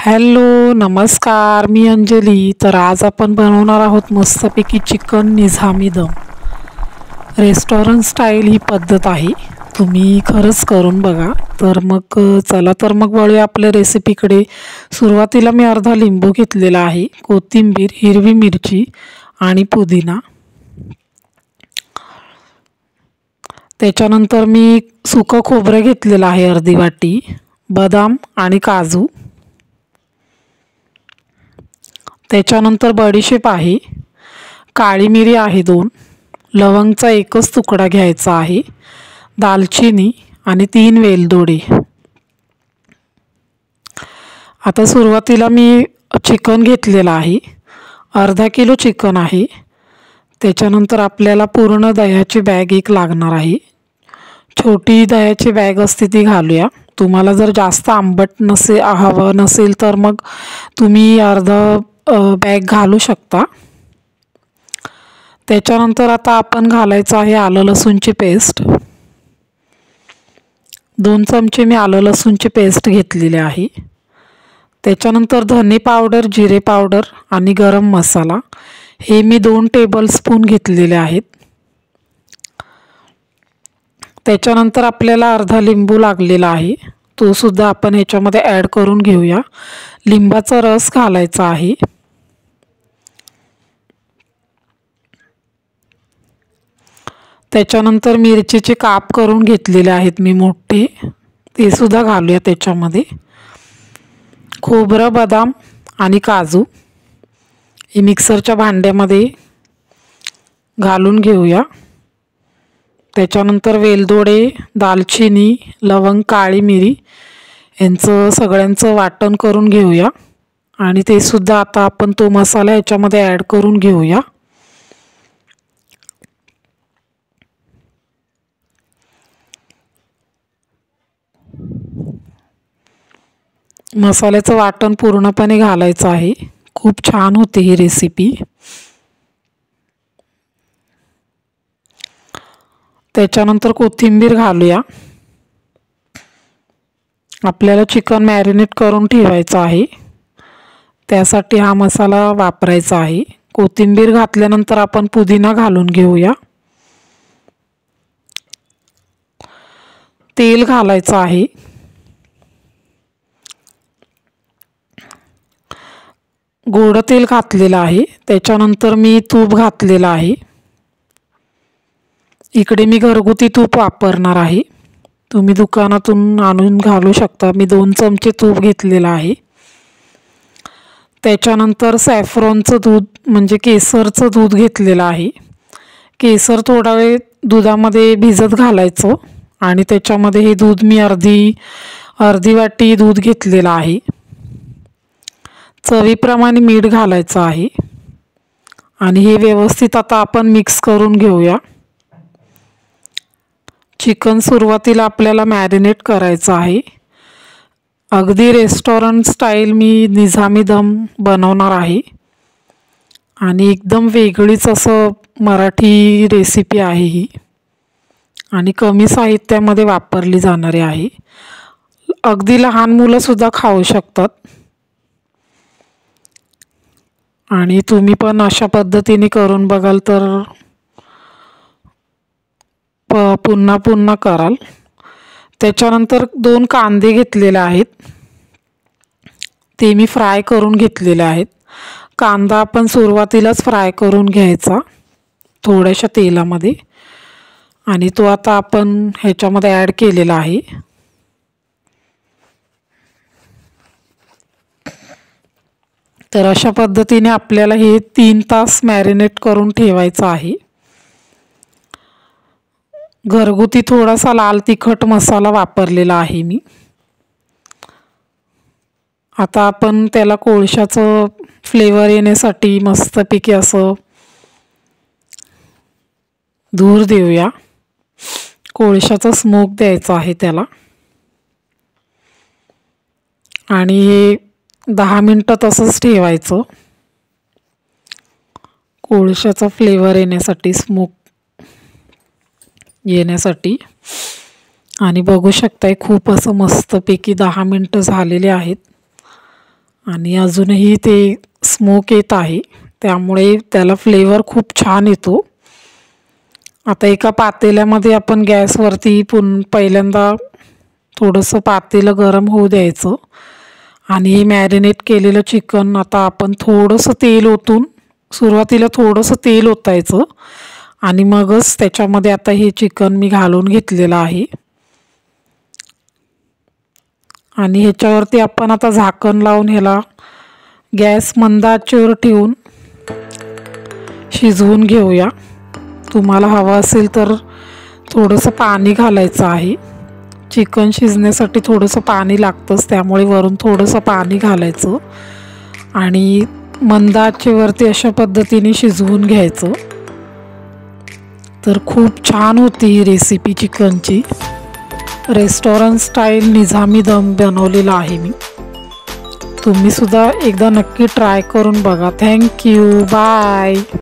Hello, नमस्कार. मी अंजली. तर आज आपण बनवणार आहोत मस्तपैकी चिकन निझामी दम. रेस्टॉरंट स्टाईल ही पद्धत आहे. तुम्ही खरंच करून बघा. तर मग चला तर मग वळूया आपल्या रेसिपीकडे. सुरुवातीला मी अर्धा लिंबू घेतलेला आहे, कोथिंबीर, हिरवी मिरची आणि पुदिना. त्याच्यानंतर मी सुकं खोबरं घेतलेलं आहे अर्धी वाटी, बदाम आणि काजू. त्याच्यानंतर बडीशेप आहे, काळी मिरी आहे 2, लवंगचा एकच तुकडा घ्यायचा आहे, दालचिनी आणि 3 वेलदोडे. आता सुरुवातीला मी चिकन घेतलेलं आहे, अर्धा किलो चिकन आहे. त्याच्यानंतर आपल्याला पूर्ण दह्याची बॅग एक लागणार आहे. छोटी दह्याची बॅग असते ती घालूया. तुम्हाला जर जास्त आंबट हवं नसेल तर मग तुम्ही अर्धा बॅग घालू शकता. त्याच्यानंतर आता आपण घालायचं आहे आलं लसूणची पेस्ट. 2 चमचे मी आलं लसूणची पेस्ट घेतलेली आहे. त्याच्यानंतर धने पावडर, जिरे पावडर आणि गरम मसाला हे मी 2 टेबलस्पून घेतलेले आहेत. त्याच्यानंतर आपल्याला अर्धा लिंबू लागलेला आहे, तो सुद्धा आपण ह्याच्यामध्ये ॲड करून घेऊया. लिंबाचा रस घालायचा आहे. त्याच्यानंतर मिरचीचे काप करून घेतलेले आहेत मी मोठे, ते सुद्धा घालूया त्याच्यामध्ये. खोबरं, बदाम आणि काजू हे मिक्सरच्या भांड्यामध्ये घालून घेऊया. त्याच्यानंतर वेलदोडे, दालचिनी, लवंग, काळी मिरी यांचं सगळ्यांचं वाटण करून घेऊया. आणि ते सुद्धा आता आपण तो मसाला ह्याच्यामध्ये ॲड करून घेऊया. मसाल्याचं वाटण पूर्णपणे घालायचं आहे. खूप छान होते ही रेसिपी. त्याच्यानंतर कोथिंबीर घालूया. आपल्याला चिकन मॅरिनेट करून ठेवायचं आहे, त्यासाठी हा मसाला वापरायचा आहे. कोथिंबीर घातल्यानंतर आपण पुदिना घालून घेऊया. तेल घालायचं आहे. गोडं तेल घातलेलं आहे. त्याच्यानंतर मी तूप घातलेलं आहे. इकडे मी घरगुती तूप वापरणार आहे, तुम्ही दुकानातून आणून घालू शकता. मी 2 चमचे तूप घेतलेलं आहे. त्याच्यानंतर सॅफ्रॉनचं दूध म्हणजे केसरचं दूध घेतलेलं आहे. केसर थोडा वेळ दुधामध्ये भिजत घालायचं आणि त्याच्यामध्ये हे दूध मी अर्धी वाटी दूध घेतलेलं आहे. चवीप्रमाणे मीठ घालायचं आहे आणि हे व्यवस्थित आता आपण मिक्स करून घेऊया. चिकन सुरुवातीला आपल्याला मॅरिनेट करायचं आहे. अगदी रेस्टॉरंट स्टाईल मी निझामी दम बनवणार आहे आणि एकदम वेगळीच असं मराठी रेसिपी आहे ही आणि कमी साहित्यामध्ये वापरली जाणारी आहे. अगदी लहान मुलंसुद्धा खाऊ शकतात आणि तुम्ही पण अशा पद्धतीने करून बघाल तर पुन्हा पुन्हा कराल. त्याच्यानंतर 2 कांदे घेतलेले आहेत, ते मी फ्राय करून घेतलेले आहेत. कांदा आपण सुरुवातीलाच फ्राय करून घ्यायचा थोड्याशा तेलामध्ये आणि तो आता आपण ह्याच्यामध्ये ॲड केलेला आहे. तर अशा पद्धतीने आपल्याला हे 3 तास मॅरिनेट करून ठेवायचं आहे. घरगुती थोडासा लाल तिखट मसाला वापरलेला आहे मी. आता आपण त्याला कोळशाचं फ्लेवर येण्यासाठी मस्तपैकी असं धूर देऊया. कोळशाचा स्मोक द्यायचा आहे त्याला आणि हे 10 मिनटं तसंच ठेवायचं कोळशाचा फ्लेवर येण्यासाठी, स्मोक येण्यासाठी. आणि बघू शकताय खूप असं मस्तपैकी 10 मिनटं झालेले आहेत आणि अजूनही ते स्मोक येत आहे, त्यामुळे त्याला फ्लेवर खूप छान येतो. आता एका पातेल्यामध्ये आपण गॅसवरती पहिल्यांदा थोडंसं पातेलं गरम होऊ द्यायचं आणि हे मॅरिनेट केलेलं चिकन आता आपण थोडंसं तेल ओतून सुरुवातीला थोडंसं तेल ओतायचं आणि मगच त्याच्यामध्ये आता हे चिकन मी घालून घेतलेलं आहे. आणि ह्याच्यावरती आपण आता झाकण लावून ह्याला गॅस मंद आचेवर ठेवून शिजवून घेऊया. तुम्हाला हवं असेल तर थोडंसं पाणी घालायचं आहे. चिकन शिजण्यासाठी थोडंसं पाणी लागतंच, त्यामुळे वरून थोडंसं पाणी घालायचं आणि मंद आचेवरती अशा पद्धतीने शिजवून घ्यायचं. तर खूप छान होती ही रेसिपी चिकनची. रेस्टॉरंट स्टाईल निझामी दम बनवलेला आहे मी. तुम्ही सुद्धा एकदा नक्की ट्राय करून बघा. थँक्यू. बाय.